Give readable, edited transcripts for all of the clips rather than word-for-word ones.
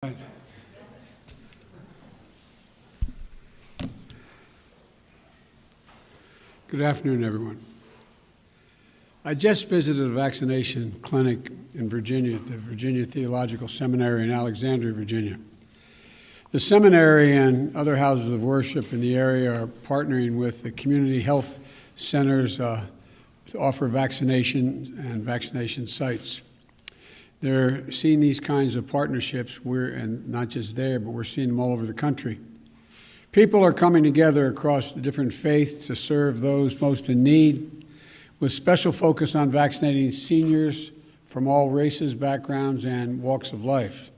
Right. Good afternoon, everyone. I just visited a vaccination clinic in Virginia at the Virginia Theological Seminary in Alexandria, Virginia. The seminary and other houses of worship in the area are partnering with the community health centers to offer vaccination and vaccination sites. They're seeing these kinds of partnerships, and not just there, but we're seeing them all over the country. People are coming together across different faiths to serve those most in need, with special focus on vaccinating seniors from all races, backgrounds, and walks of life.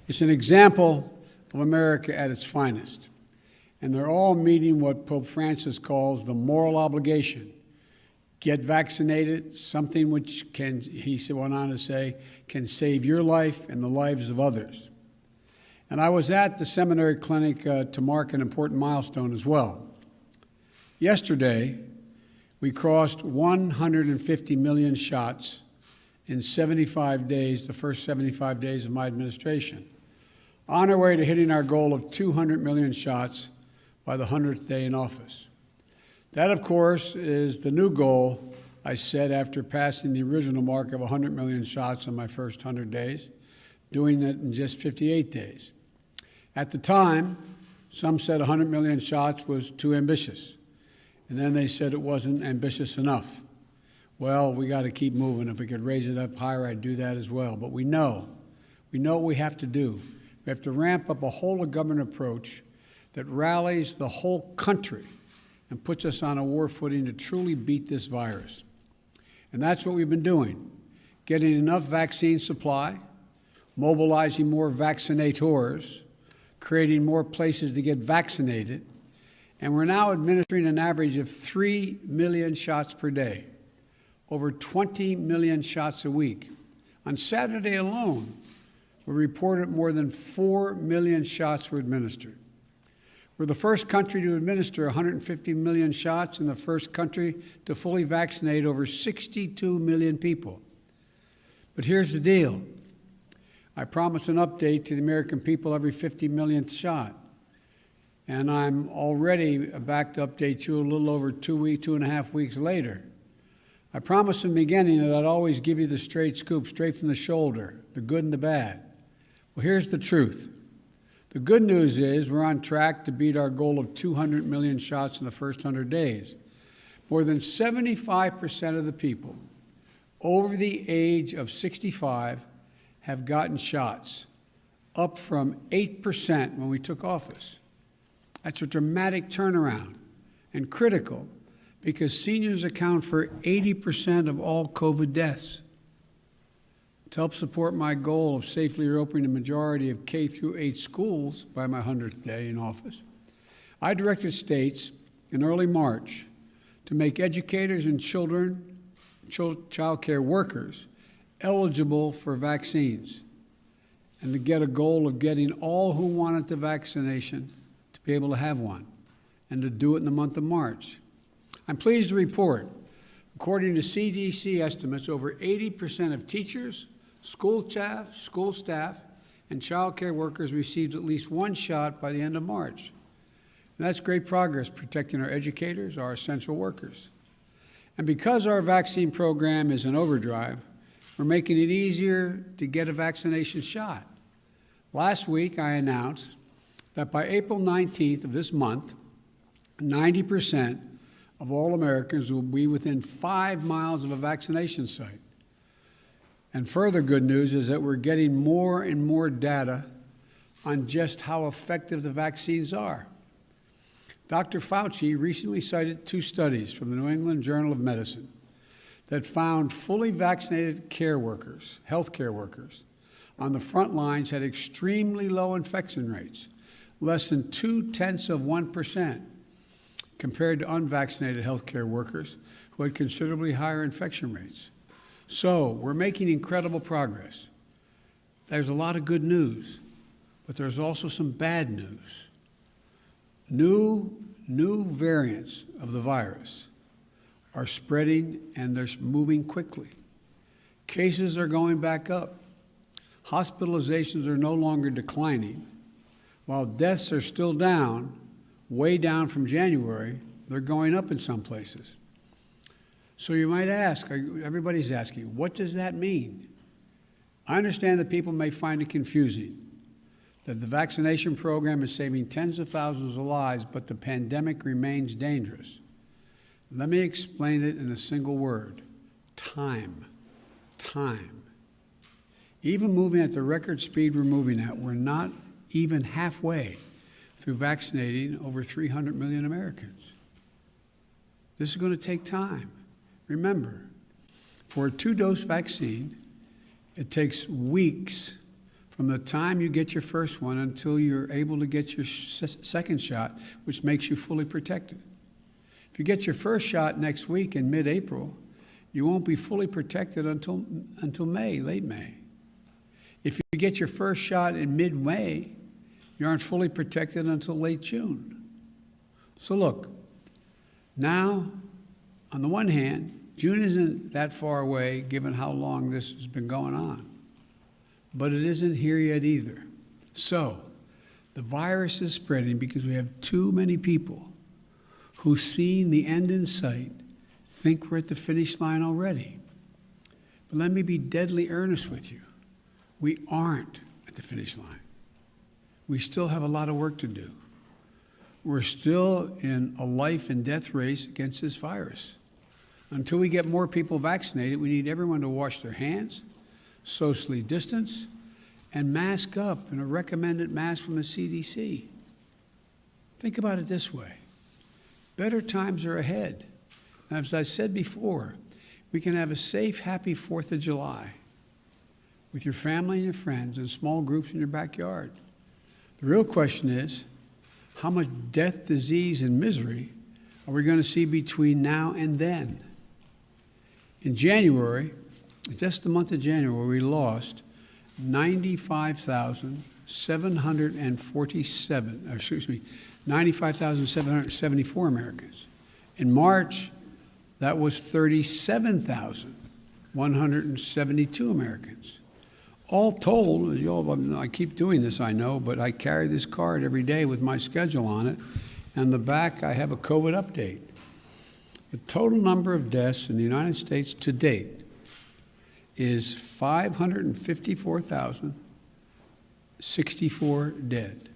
It's an example of America at its finest, and they're all meeting what Pope Francis calls the moral obligation. Get vaccinated, something which can, he went on to say, can save your life and the lives of others. And I was at the seminary clinic to mark an important milestone as well. Yesterday, we crossed 150 million shots in 75 days, the first 75 days of my administration, on our way to hitting our goal of 200 million shots by the 100th day in office. That, of course, is the new goal I set after passing the original mark of 100 million shots in my first 100 days, doing it in just 58 days. At the time, some said 100 million shots was too ambitious, and then they said it wasn't ambitious enough. Well, we got to keep moving. If we could raise it up higher, I'd do that as well. But we know what we have to do. We have to ramp up a whole-of-government approach that rallies the whole country and puts us on a war footing to truly beat this virus. And that's what we've been doing, getting enough vaccine supply, mobilizing more vaccinators, creating more places to get vaccinated, and we're now administering an average of 3 million shots per day, over 20 million shots a week. On Saturday alone, we reported more than 4 million shots were administered. We're the first country to administer 150 million shots and the first country to fully vaccinate over 62 million people. But here's the deal. I promise an update to the American people every 50 millionth shot. And I'm already back to update you a little over 2.5 weeks later. I promised in the beginning that I'd always give you the straight scoop, straight from the shoulder, the good and the bad. Well, here's the truth. The good news is we're on track to beat our goal of 200 million shots in the first 100 days. More than 75% of the people over the age of 65 have gotten shots, up from 8% when we took office. That's a dramatic turnaround and critical because seniors account for 80% of all COVID deaths. To help support my goal of safely reopening the majority of K through 8 schools by my 100th day in office, I directed states in early March to make educators and child care workers eligible for vaccines and to get a goal of getting all who wanted the vaccination to be able to have one and to do it in the month of March. I'm pleased to report, according to CDC estimates, over 80% of teachers, school staff, and child care workers received at least one shot by the end of March. And that's great progress protecting our educators, our essential workers. And because our vaccine program is in overdrive, we're making it easier to get a vaccination shot. Last week, I announced that by April 19th of this month, 90% of all Americans will be within 5 miles of a vaccination site. And further good news is that we're getting more and more data on just how effective the vaccines are. Dr. Fauci recently cited 2 studies from the New England Journal of Medicine that found fully vaccinated care workers, healthcare workers, on the front lines had extremely low infection rates, less than 0.2%, compared to unvaccinated healthcare workers who had considerably higher infection rates. So we're making incredible progress. There's a lot of good news, but there's also some bad news. New variants of the virus are spreading and they're moving quickly. Cases are going back up. hospitalizations are no longer declining, while deaths are still down, way down from January, they're going up in some places. So you might ask, everybody's asking, what does that mean? I understand that people may find it confusing, that the vaccination program is saving tens of thousands of lives, but the pandemic remains dangerous. Let me explain it in a single word: time. Time. Even moving at the record speed we're moving at, we're not even halfway through vaccinating over 300 million Americans. This is going to take time. Remember, for a 2-dose vaccine, it takes weeks from the time you get your first one until you're able to get your second shot, which makes you fully protected. If you get your first shot next week in mid-April, you won't be fully protected until May, late May. If you get your first shot in mid-May, you aren't fully protected until late June. So look, now, on the one hand, June isn't that far away given how long this has been going on, but it isn't here yet either. So the virus is spreading because we have too many people who, seeing the end in sight, think we're at the finish line already. But let me be deadly earnest with you. We aren't at the finish line. We still have a lot of work to do. We're still in a life and death race against this virus. Until we get more people vaccinated, we need everyone to wash their hands, socially distance, and mask up in a recommended mask from the CDC. Think about it this way. Better times are ahead. And as I said before, we can have a safe, happy 4th of July with your family and your friends in small groups in your backyard. The real question is, how much death, disease, and misery are we going to see between now and then? In January, just the month of January, we lost 95,774 Americans. In March, that was 37,172 Americans. All told, I keep doing this, I know, but I carry this card every day with my schedule on it. And the back, I have a COVID update. The total number of deaths in the United States to date is 554,064 dead.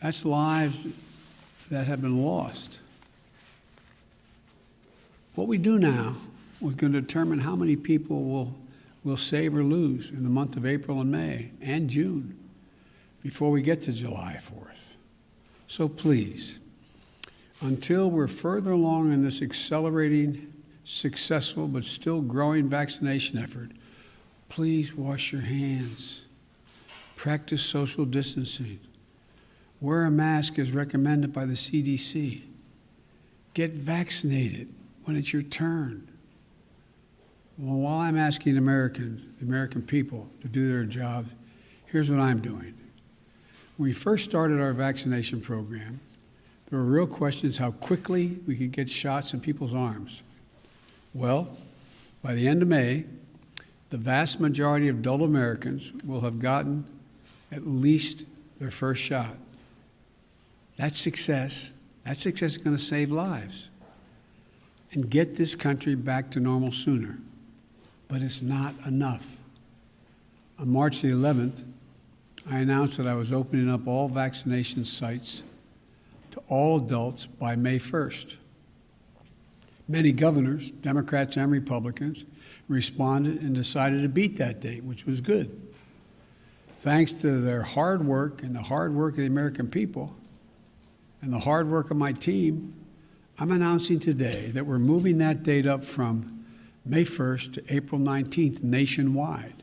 That's lives that have been lost. What we do now is going to determine how many people we'll save or lose in the month of April and May and June before we get to July 4th. So please, until we're further along in this accelerating, successful, but still growing vaccination effort, please wash your hands, practice social distancing, wear a mask as recommended by the CDC, get vaccinated when it's your turn. Well, while I'm asking Americans, the American people, to do their jobs, here's what I'm doing. When we first started our vaccination program, there were real questions how quickly we could get shots in people's arms. Well, by the end of May, the vast majority of adult Americans will have gotten at least their first shot. That's success. That success is going to save lives and get this country back to normal sooner. But it's not enough. On March the 11th, I announced that I was opening up all vaccination sites to all adults by May 1st. Many governors, Democrats and Republicans, responded and decided to beat that date, which was good. Thanks to their hard work and the hard work of the American people and the hard work of my team, I'm announcing today that we're moving that date up from May 1st to April 19th nationwide.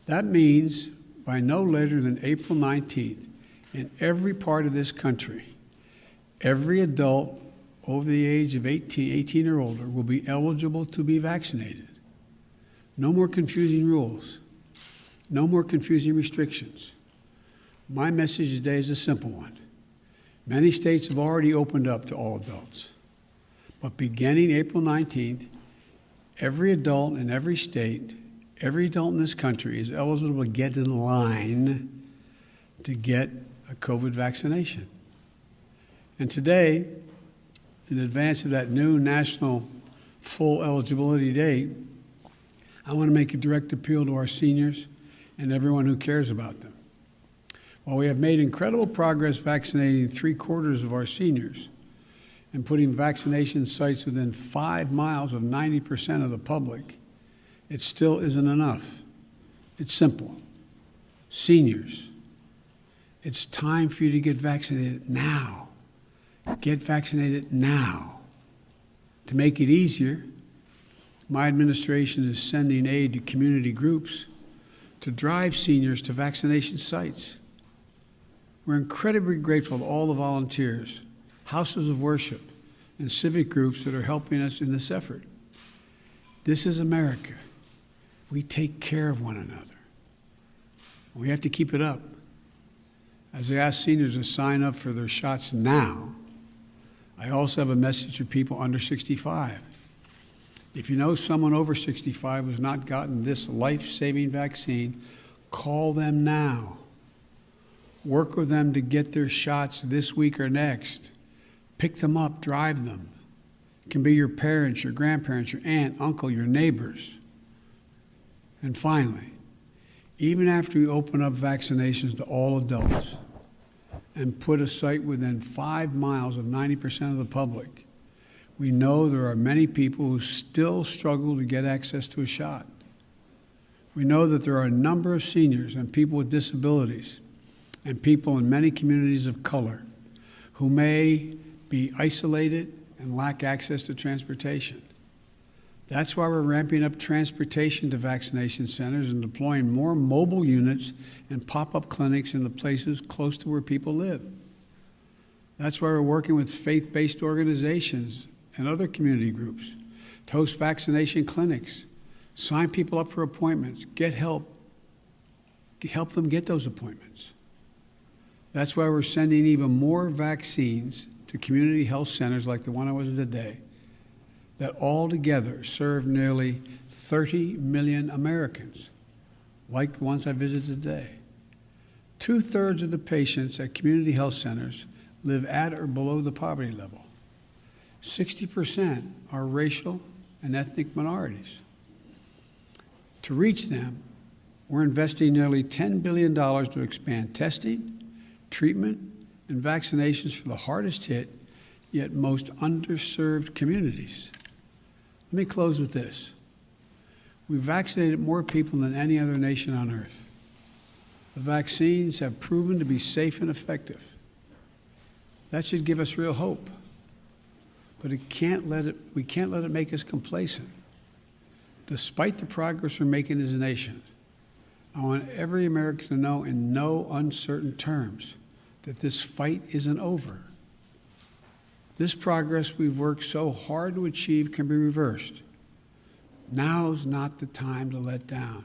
That means by no later than April 19th, in every part of this country, every adult over the age of 18 or older will be eligible to be vaccinated. No more confusing rules. No more confusing restrictions. My message today is a simple one. Many states have already opened up to all adults. But beginning April 19th, every adult in every state, Every adult in this country is eligible to get in line to get a COVID vaccination. And today, in advance of that new national full eligibility date, I want to make a direct appeal to our seniors and everyone who cares about them. While we have made incredible progress vaccinating 3/4 of our seniors and putting vaccination sites within 5 miles of 90% of the public, it still isn't enough. It's simple. Seniors, it's time for you to get vaccinated now. Get vaccinated now. To make it easier, my administration is sending aid to community groups to drive seniors to vaccination sites. We're incredibly grateful to all the volunteers, houses of worship, and civic groups that are helping us in this effort. This is America. We take care of one another. We have to keep it up. As I ask seniors to sign up for their shots now, I also have a message for people under 65. If you know someone over 65 who has not gotten this life-saving vaccine, call them now. Work with them to get their shots this week or next. Pick them up, drive them. It can be your parents, your grandparents, your aunt, uncle, your neighbors. And finally, even after we open up vaccinations to all adults and put a site within 5 miles of 90% of the public, we know there are many people who still struggle to get access to a shot. We know that there are a number of seniors and people with disabilities and people in many communities of color who may be isolated and lack access to transportation. That's why we're ramping up transportation to vaccination centers and deploying more mobile units and pop-up clinics in the places close to where people live. That's why we're working with faith-based organizations and other community groups to host vaccination clinics, sign people up for appointments, get help them get those appointments. That's why we're sending even more vaccines to community health centers like the one I was at today, that altogether serve nearly 30 million Americans, like the ones I visited today. 2/3 of the patients at community health centers live at or below the poverty level. 60% are racial and ethnic minorities. To reach them, we're investing nearly $10 billion to expand testing, treatment, and vaccinations for the hardest hit, yet most underserved communities. Let me close with this. We've vaccinated more people than any other nation on earth. The vaccines have proven to be safe and effective. That should give us real hope. But we can't let it make us complacent. Despite the progress we're making as a nation, I want every American to know in no uncertain terms that this fight isn't over. This progress we've worked so hard to achieve can be reversed. Now's not the time to let down.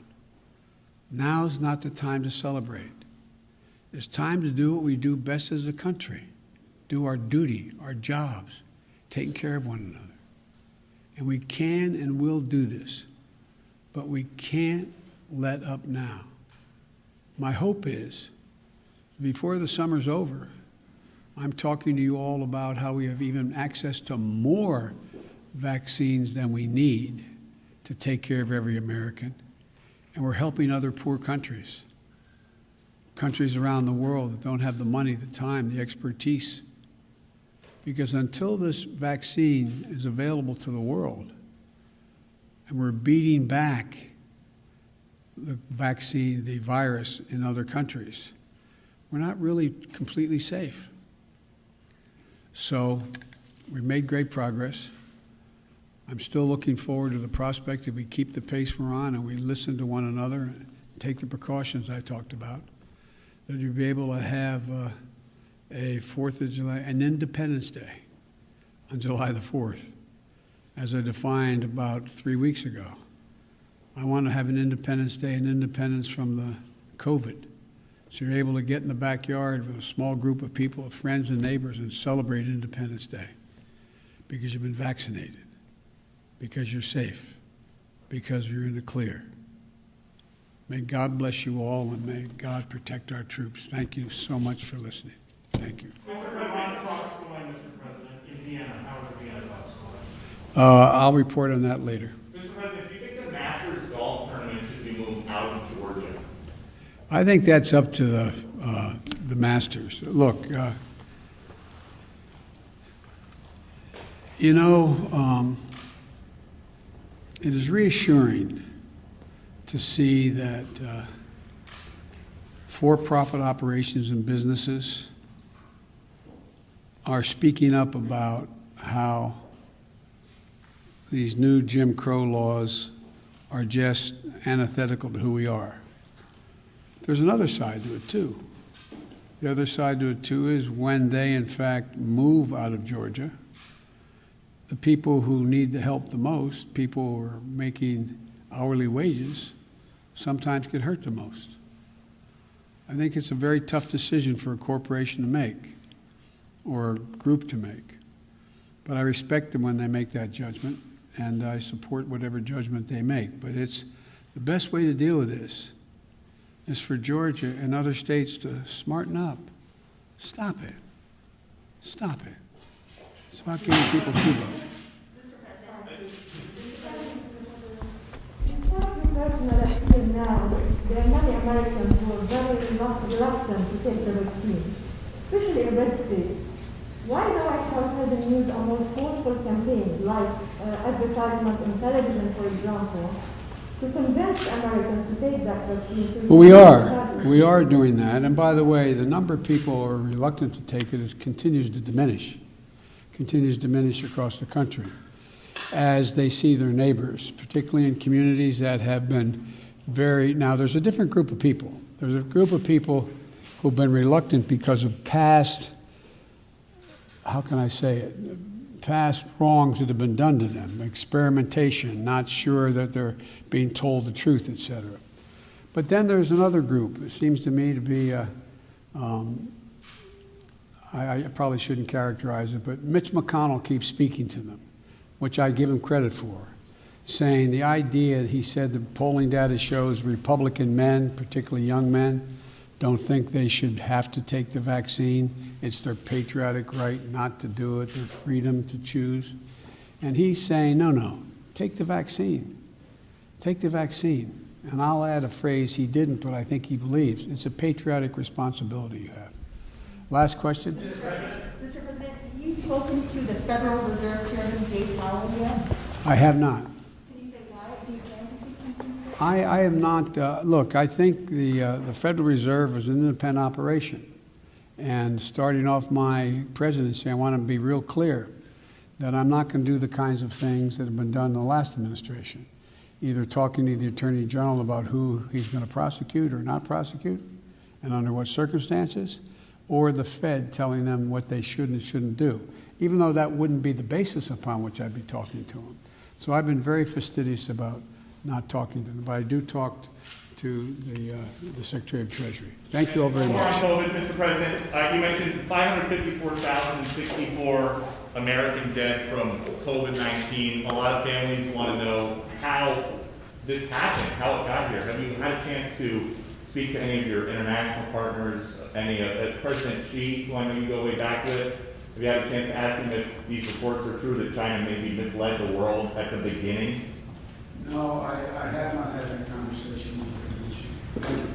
Now's not the time to celebrate. It's time to do what we do best as a country, do our duty, our jobs, taking care of one another. And we can and will do this, but we can't let up now. My hope is, before the summer's over, I'm talking to you all about how we have even access to more vaccines than we need to take care of every American. And we're helping other poor countries around the world that don't have the money, the time, the expertise. Because until this vaccine is available to the world, and we're beating back the virus in other countries, we're not really completely safe. So we've made great progress. I'm still looking forward to the prospect if we keep the pace we're on and we listen to one another and take the precautions I talked about, that you'll be able to have a 4th of July, an Independence Day on July the 4th, as I defined about 3 weeks ago. I want to have an Independence Day, an independence from the COVID. So you're able to get in the backyard with a small group of people, friends and neighbors, and celebrate Independence Day because you've been vaccinated, because you're safe, because you're in the clear. May God bless you all, and may God protect our troops. Thank you so much for listening. Thank you. Mr. President, talks going, Mr. President, in Vienna. How are the Vienna talks going? I'll report on that later. Mr. President, do you think the Masters golf tournament should be moved out of Georgia? I think that's up to the Masters. Look, it is reassuring to see that for-profit operations and businesses are speaking up about how these new Jim Crow laws are just antithetical to who we are. There's another side to it, too. The other side to it, too, is when they, in fact, move out of Georgia, the people who need the help the most, people who are making hourly wages, sometimes get hurt the most. I think it's a very tough decision for a corporation to make or a group to make. But I respect them when they make that judgment, and I support whatever judgment they make. But it's the best way to deal with this is for Georgia and other states to smarten up. Stop it. Stop it. It's about giving people two votes. Now, there are many Americans who are very reluctant to take the vaccine, especially in red states. Why the White House hasn't used a more forceful campaign, like advertisement on television, for example, to convince Americans to take that vaccine? Well, we are doing that. And by the way, the number of people who are reluctant to take it continues to diminish across the country as they see their neighbors, particularly in communities that have been now there's a different group of people. There's a group of people who've been reluctant because of past, how can I say it, past wrongs that have been done to them, experimentation, not sure that they're being told the truth, etc. But then there's another group. It seems to me to be, I probably shouldn't characterize it, but Mitch McConnell keeps speaking to them, which I give him credit for, saying the idea, he said the polling data shows Republican men, particularly young men, don't think they should have to take the vaccine. It's their patriotic right not to do it, their freedom to choose. And he's saying, no, take the vaccine. Take the vaccine. And I'll add a phrase he didn't, but I think he believes. It's a patriotic responsibility you have. Last question. Mr. President, have you spoken to the Federal Reserve Chairman, Jay Powell, yet? I have not. Can you say why? Do you plan to speak to him? I am not. Look, I think the Federal Reserve is an independent operation. And starting off my presidency, I want to be real clear that I'm not going to do the kinds of things that have been done in the last administration, either talking to the Attorney General about who he's going to prosecute or not prosecute and under what circumstances, or the Fed telling them what they should and shouldn't do, even though that wouldn't be the basis upon which I'd be talking to them. So I've been very fastidious about not talking to them, but I do talk to the Secretary of Treasury. Thank you all very much. COVID, Mr. President, you mentioned 554,064 American dead from COVID-19. A lot of families want to know how this happened, how it got here. Have you had a chance to speak to any of your international partners, any of President Xi, who I know you go way back with? Have you had a chance to ask him if these reports are true, that China maybe misled the world at the beginning? No, I have not had that conversation with President Xi. Thank you.